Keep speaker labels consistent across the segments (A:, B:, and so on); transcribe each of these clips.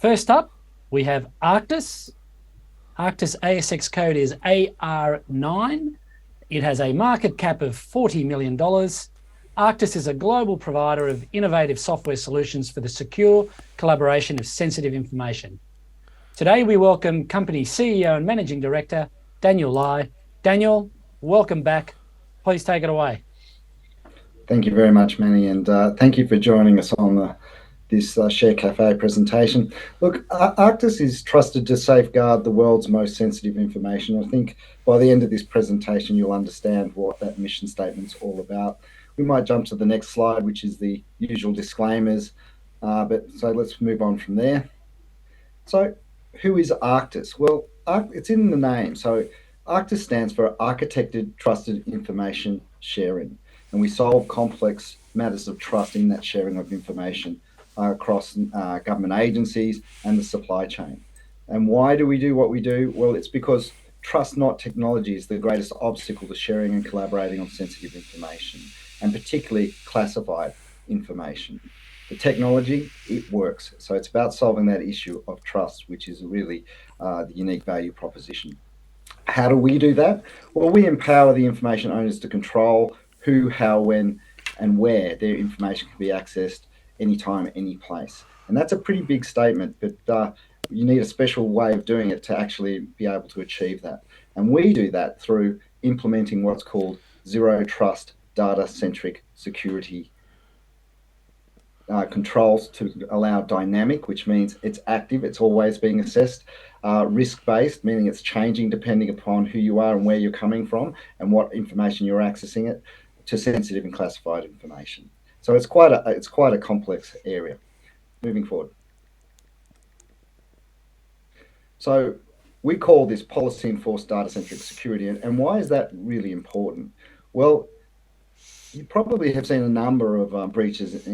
A: First up, we have ArchTIS. ArchTIS ASX code is AR9. It has a market cap of $40 million. ArchTIS is a global provider of innovative software solutions for the secure collaboration of sensitive information. Today, we welcome company CEO and Managing Director, Daniel Lai. Daniel, welcome back. Please take it away.
B: Thank you very much, Manny, and thank you for joining us on this Share Cafe presentation. Look, ArchTIS is trusted to safeguard the world's most sensitive information. I think by the end of this presentation, you'll understand what that mission statement's all about. We might jump to the next slide, which is the usual disclaimers, so let's move on from there. So who is ArchTIS? Well, it's in the name. So ArchTIS stands for Architected Trusted Information Sharing, and we solve complex matters of trust in that sharing of information across government agencies and the supply chain. And why do we do what we do? Well, it's because trust, not technology, is the greatest obstacle to sharing and collaborating on sensitive information, and particularly classified information. The technology, it works. So it's about solving that issue of trust, which is really the unique value proposition. How do we do that? Well, we empower the information owners to control who, how, when, and where their information can be accessed anytime, any place. And that's a pretty big statement, but you need a special way of doing it to actually be able to achieve that. And we do that through implementing what's called zero trust data-centric security controls to allow dynamic, which means it's active, it's always being assessed, risk-based, meaning it's changing depending upon who you are and where you're coming from and what information you're accessing it, to sensitive and classified information. So it's quite a complex area. Moving forward. So we call this policy enforced data-centric security, and why is that really important? Well, you probably have seen a number of breaches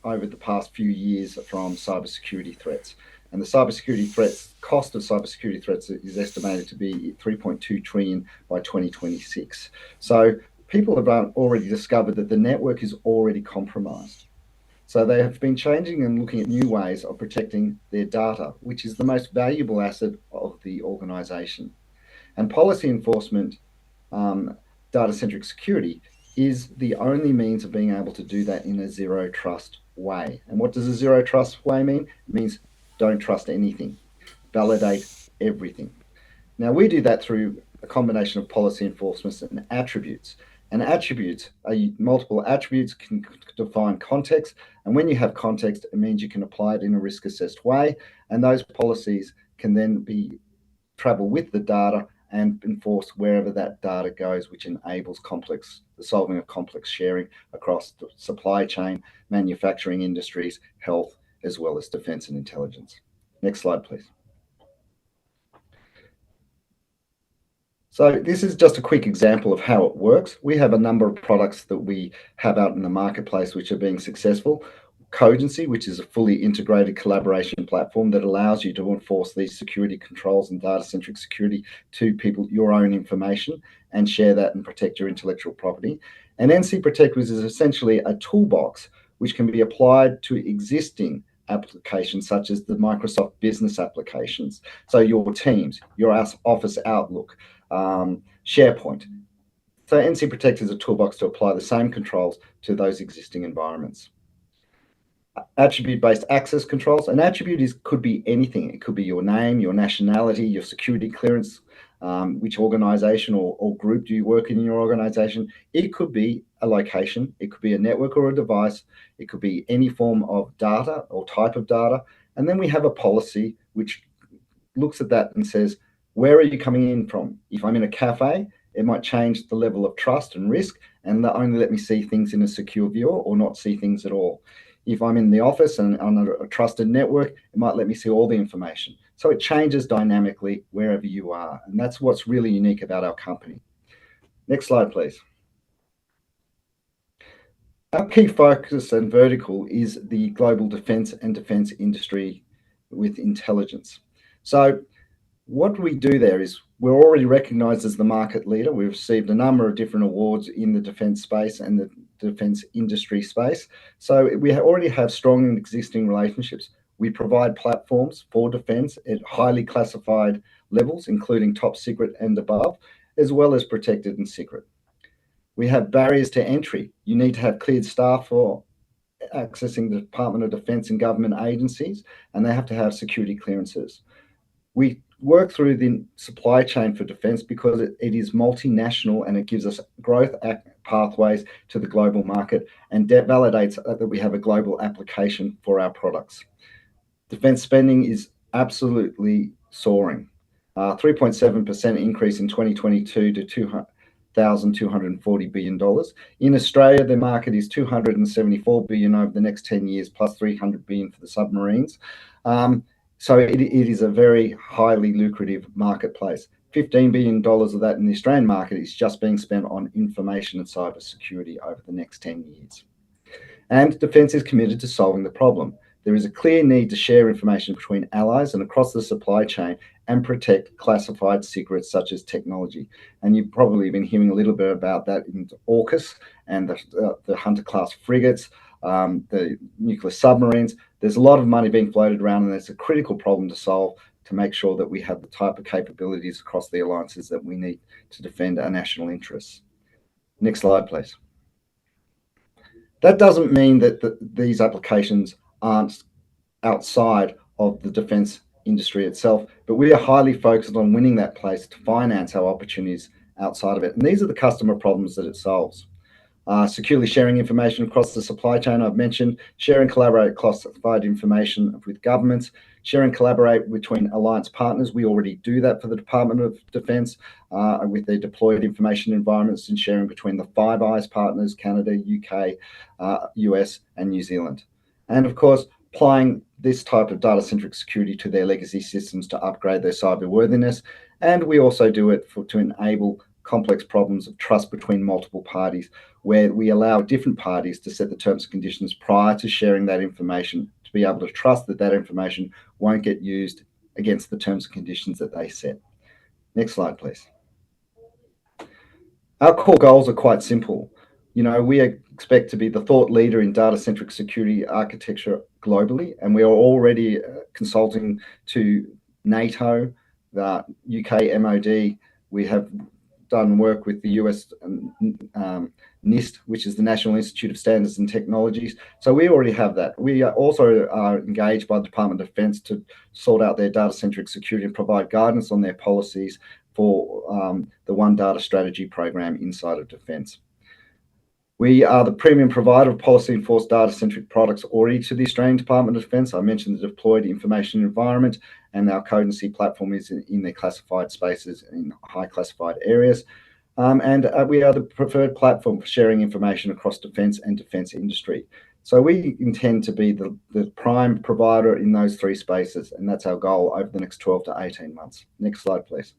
B: over the past few years from cybersecurity threats. And the cybersecurity threats, cost of cybersecurity threats is estimated to be 3.2 trillion by 2026. So people have already discovered that the network is already compromised. So they have been changing and looking at new ways of protecting their data, which is the most valuable asset of the organization. And policy enforcement, data-centric security, is the only means of being able to do that in a zero trust way. And what does a zero trust way mean? It means don't trust anything, validate everything. Now we do that through a combination of policy enforcement and attributes. And attributes are multiple attributes can define context. And when you have context, it means you can apply it in a risk assessed way. And those policies can then travel with the data and enforce wherever that data goes, which enables the solving of complex sharing across the supply chain, manufacturing industries, health, as well as defense and intelligence. Next slide, please. So this is just a quick example of how it works. We have a number of products that we have out in the marketplace which are being successful. Cogency, which is a fully integrated collaboration platform that allows you to enforce these security controls and data-centric security to people, your own information, and share that and protect your intellectual property. And NC Protect, which is essentially a toolbox which can be applied to existing applications such as the Microsoft business applications. So your Teams, your Office Outlook, SharePoint. So NC Protect is a toolbox to apply the same controls to those existing environments. Attribute-based access controls. An attribute could be anything. It could be your name, your nationality, your security clearance, which organization or group do you work in your organization. It could be a location. It could be a network or a device. It could be any form of data or type of data. And then we have a policy which looks at that and says, where are you coming in from? If I'm in a cafe, it might change the level of trust and risk and only let me see things in a secure view or not see things at all. If I'm in the office and on a trusted network, it might let me see all the information. So it changes dynamically wherever you are. And that's what's really unique about our company. Next slide, please. Our key focus and vertical is the global defense and defense industry with intelligence. So what we do there is we're already recognized as the market leader. We've received a number of different awards in the defense space and the defense industry space. So we already have strong and existing relationships We provide platforms for defence at highly classified levels, including top secret and above, as well as protected and secret. We have barriers to entry. You need to have cleared staff for accessing the Department of Defence and government agencies, and they have to have security clearances. We work through the supply chain for defence because it is multinational, and it gives us growth pathways to the global market, and validates that we have a global application for our products. Defence spending is absolutely soaring. 3.7% increase in 2022 to $2,240 billion. In Australia, the market is $274 billion over the next 10 years, plus $300 billion for the submarines. So it is a very highly lucrative marketplace. $15 billion of that in the Australian market is just being spent on information and cyber security over the next 10 years. And Defence is committed to solving the problem. There is a clear need to share information between allies and across the supply chain and protect classified secrets such as technology. And you've probably been hearing a little bit about that in AUKUS and the Hunter-class frigates, the nuclear submarines. There's a lot of money being floated around, and it's a critical problem to solve to make sure that we have the type of capabilities across the alliances that we need to defend our national interests. Next slide, please. That doesn't mean that these applications aren't outside of the defence industry itself, but we are highly focused on winning that place to finance our opportunities outside of it. And these are the customer problems that it solves. Securely sharing information across the supply chain, I've mentioned. Share and collaborate classified information with governments. Share and collaborate between alliance partners. We already do that for the Department of Defence with their deployed information environments, and sharing between the Five Eyes partners, Canada, UK, US, and New Zealand. And of course, applying this type of data-centric security to their legacy systems to upgrade their cyber worthiness. And we also do it to enable complex problems of trust between multiple parties, where we allow different parties to set the terms and conditions prior to sharing that information, to be able to trust that that information won't get used against the terms and conditions that they set. Next slide, please. Our core goals are quite simple. We expect to be the thought leader in data-centric security architecture globally, and we are already consulting to NATO, the UK MOD. We have done work with the US NIST, which is the National Institute of Standards and Technologies. So we already have that. We also are engaged by the Department of Defence to sort out their data-centric security and provide guidance on their policies for the One Data Strategy program inside of Defence. We are the premium provider of policy-enforced data-centric products already to the Australian Department of Defence. I mentioned the deployed information environment, and our Codency platform is in their classified spaces in high classified areas. And we are the preferred platform for sharing information across defence and defence industry. So we intend to be the prime provider in those three spaces, and that's our goal over the next 12 to 18 months. Next slide, please.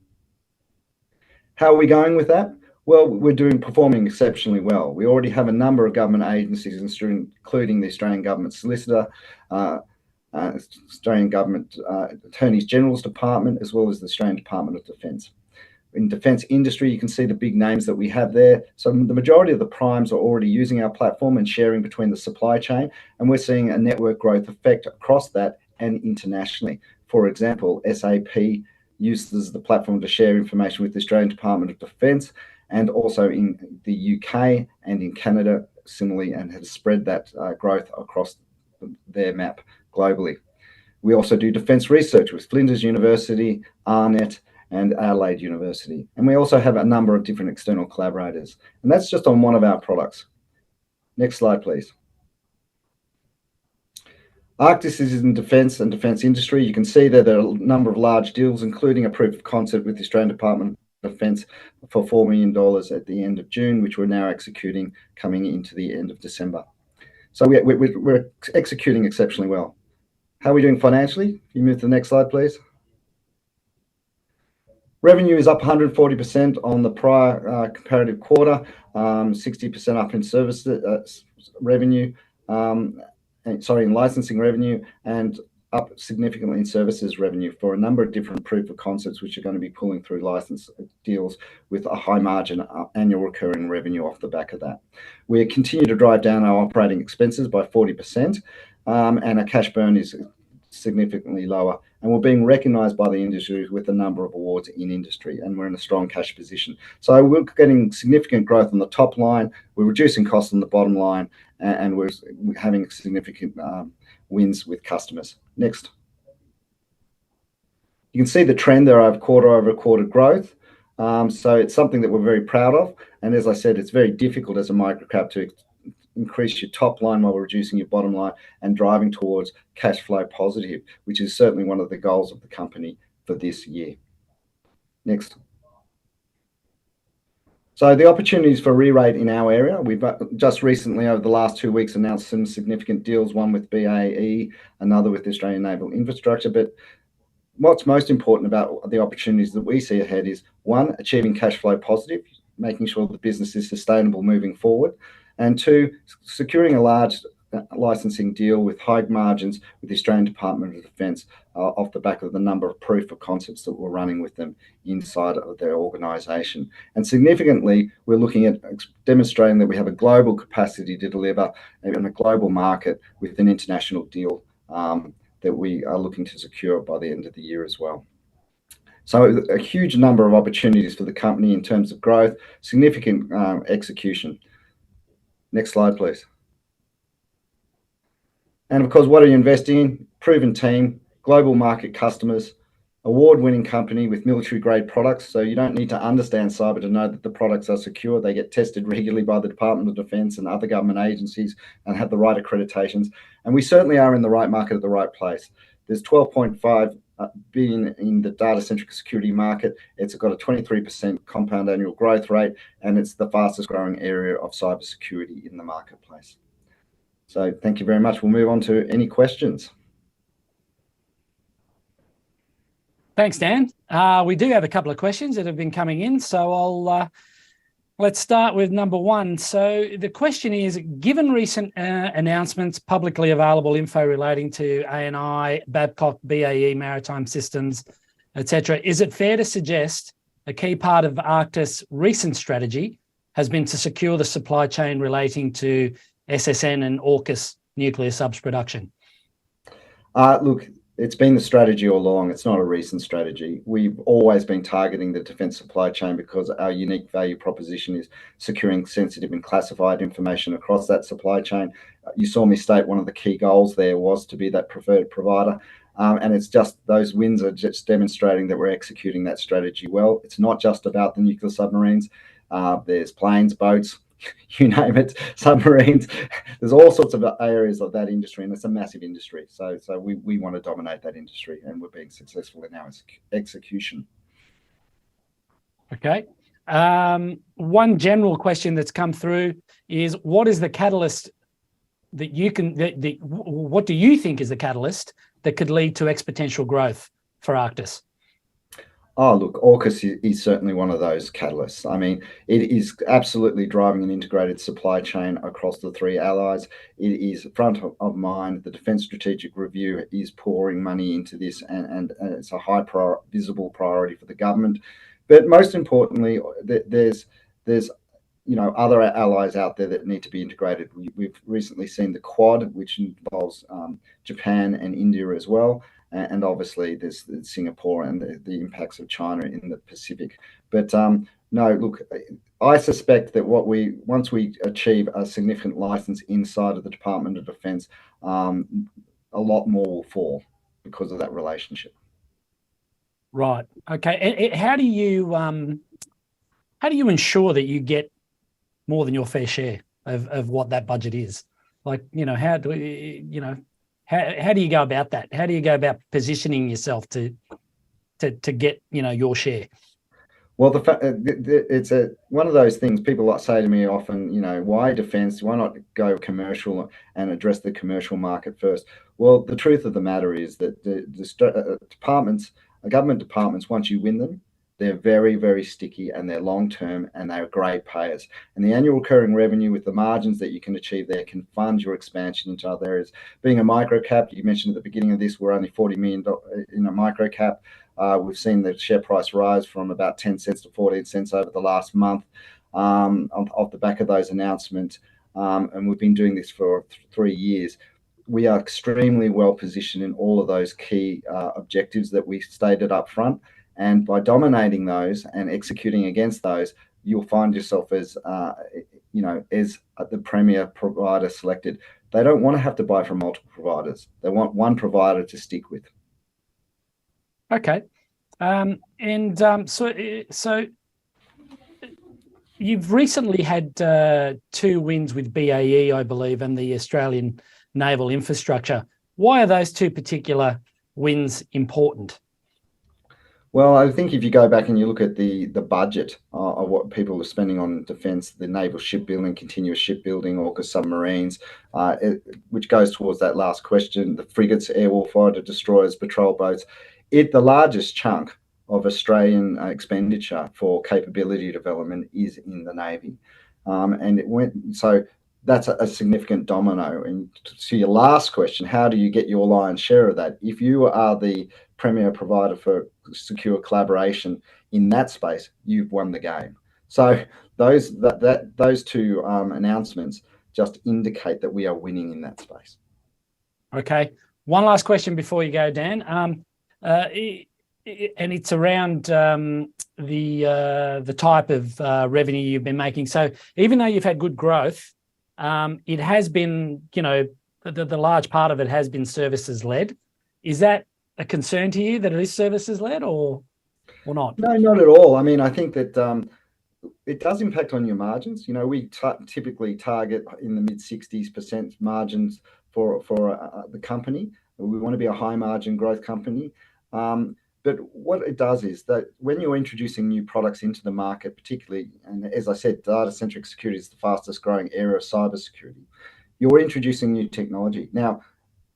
B: How are we going with that? Well, we're performing exceptionally well. We already have a number of government agencies, including the Australian Government Solicitor, Australian Government Attorneys General's Department, as well as the Australian Department of Defence. In defence industry, you can see the big names that we have there. So the majority of the primes are already using our platform and sharing between the supply chain, and we're seeing a network growth effect across that and internationally. For example, SAP uses the platform to share information with the Australian Department of Defence, and also in the UK and in Canada similarly, and has spread that growth across their map globally. We also do defence research with Flinders University, ARNet, and Adelaide University. And we also have a number of different external collaborators. And that's just on one of our products. Next slide, please. ArchTIS is in defence and defence industry. You can see that there are a number of large deals, including a proof of concept with the Australian Department of Defence for $4 million at the end of June, which we're now executing coming into the end of December. So we're executing exceptionally well. How are we doing financially? You move to the next slide, please. Revenue is up 140% on the prior comparative quarter, 60% up in service revenue, in licensing revenue, and up significantly in services revenue for a number of different proof of concepts, which are going to be pulling through license deals with a high margin annual recurring revenue off the back of that. We continue to drive down our operating expenses by 40%, and our cash burn is significantly lower, and we're being recognised by the industry with a number of awards in industry, and we're in a strong cash position. So we're getting significant growth on the top line, we're reducing costs on the bottom line, and we're having significant wins with customers. Next. You can see the trend there of quarter-over-quarter growth. So it's something that we're very proud of. And as I said, it's very difficult as a microcap to increase your top line while reducing your bottom line and driving towards cash flow positive, which is certainly one of the goals of the company for this year. Next. So the opportunities for re-rate in our area, we've just recently over the last 2 weeks announced some significant deals, one with BAE, another with the Australian Naval Infrastructure. But what's most important about the opportunities that we see ahead is, one, achieving cash flow positive, making sure the business is sustainable moving forward, and two, securing a large licensing deal with high margins with the Australian Department of Defence off the back of the number of proof of concepts that we're running with them inside of their organisation. And significantly, we're looking at demonstrating that we have a global capacity to deliver in a global market with an international deal that we are looking to secure by the end of the year as well. So a huge number of opportunities for the company in terms of growth, significant execution. Next slide, please. And of course, what are you investing in? Proven team, global market customers, award-winning company with military-grade products. So you don't need to understand cyber to know that the products are secure. They get tested regularly by the Department of Defence and other government agencies and have the right accreditations. And we certainly are in the right market at the right place. There's 12.5 billion in the data-centric security market. It's got a 23% compound annual growth rate, and it's the fastest growing area of cybersecurity in the marketplace. So thank you very much. We'll move on to any questions.
A: Thanks, Dan. We do have a couple of questions that have been coming in, so let's start with number one. So the question is, given recent announcements, publicly available info relating to ANI, Babcock, BAE, Maritime Systems, etc., is it fair to suggest a key part of ArchTIS' recent strategy has been to secure the supply chain relating to SSN and AUKUS nuclear subs production?
B: Look, it's been the strategy all along. It's not a recent strategy. We've always been targeting the defence supply chain because our unique value proposition is securing sensitive and classified information across that supply chain. You saw me state one of the key goals there was to be that preferred provider. And it's just those wins are just demonstrating that we're executing that strategy well. It's not just about the nuclear submarines. There's planes, boats, you name it, submarines. There's all sorts of areas of that industry, and it's a massive industry. So we want to dominate that industry, and we're being successful in our execution.
A: Okay. One general question that's come through is, what is the catalyst that you can, what do you think is the catalyst that could lead to exponential growth for ArchTIS?
B: Oh, look, AUKUS is certainly one of those catalysts. I mean, it is absolutely driving an integrated supply chain across the three allies. It is front of mind. The Defence Strategic Review is pouring money into this, and it's a high visible priority for the government. But most importantly, there's other allies out there that need to be integrated. We've recently seen the Quad, which involves Japan and India as well. And obviously there's Singapore and the impacts of China in the Pacific. But no, look, I suspect that once we achieve a significant license inside of the Department of Defence, a lot more will fall because of that relationship.
A: Right. Okay. And how do you ensure that you get more than your fair share of what that budget is? Like, how do how do you go about that? How do you go about positioning yourself to get your share?
B: Well, it's one of those things people say to me often, why defence? Why not go commercial and address the commercial market first? Well, the truth of the matter is that the government departments, once you win them, they're very, very sticky, and they're long-term, and they're great payers. And the annual recurring revenue with the margins that you can achieve there can fund your expansion into other areas. Being a microcap, you mentioned at the beginning of this, we're only $40 million in a microcap. We've seen the share price rise from about 10 cents to 14 cents over the last month off the back of those announcements. And we've been doing this for 3 years. we are extremely well positioned in all of those key objectives that we stated up front. And by dominating those and executing against those, you'll find yourself as as the premier provider selected. They don't want to have to buy from multiple providers. They want one provider to stick with.
A: Okay. So you've recently had 2 wins with BAE, I believe, and the Australian Naval Infrastructure. Why are those 2 particular wins important?
B: Well, I think if you go back and you look at the budget of what people are spending on defence, the naval shipbuilding, continuous shipbuilding, AUKUS submarines, which goes towards that last question, the frigates, air warfighter destroyers, patrol boats, the largest chunk of Australian expenditure for capability development is in the Navy. And it went, so that's a significant domino. And to your last question, how do you get your lion's share of that? If you are the premier provider for secure collaboration in that space, you've won the game. So those 2 announcements just indicate that we are winning in that space.
A: Okay. One last question before you go, Dan. And it's around the type of revenue you've been making. So even though you've had good growth, it has been, the large part of it has been services led. Is that a concern to you that it is services led or not?
B: No, not at all. I mean, I think that it does impact on your margins. We typically target in the mid-60% margins for the company. We want to be a high margin growth company. But what it does is that when you're introducing new products into the market, particularly, and as I said, data-centric security is the fastest growing area of cybersecurity, you're introducing new technology. Now,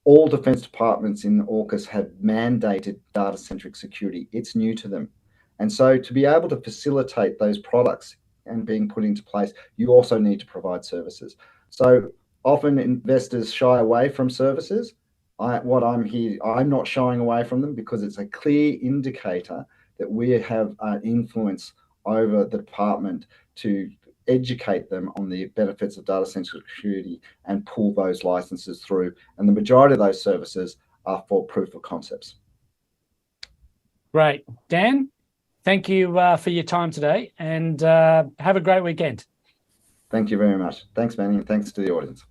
B: all defence departments in AUKUS have mandated data-centric security. It's new to them. And so to be able to facilitate those products and being put into place, you also need to provide services. So often investors shy away from services. I'm not shying away from them because it's a clear indicator that we have influence over the department to educate them on the benefits of data-centric security and pull those licenses through. And the majority of those services are for proof of concepts.
A: Great. Dan, thank you for your time today, and have a great weekend.
B: Thank you very much. Thanks, Manny, and thanks to the audience.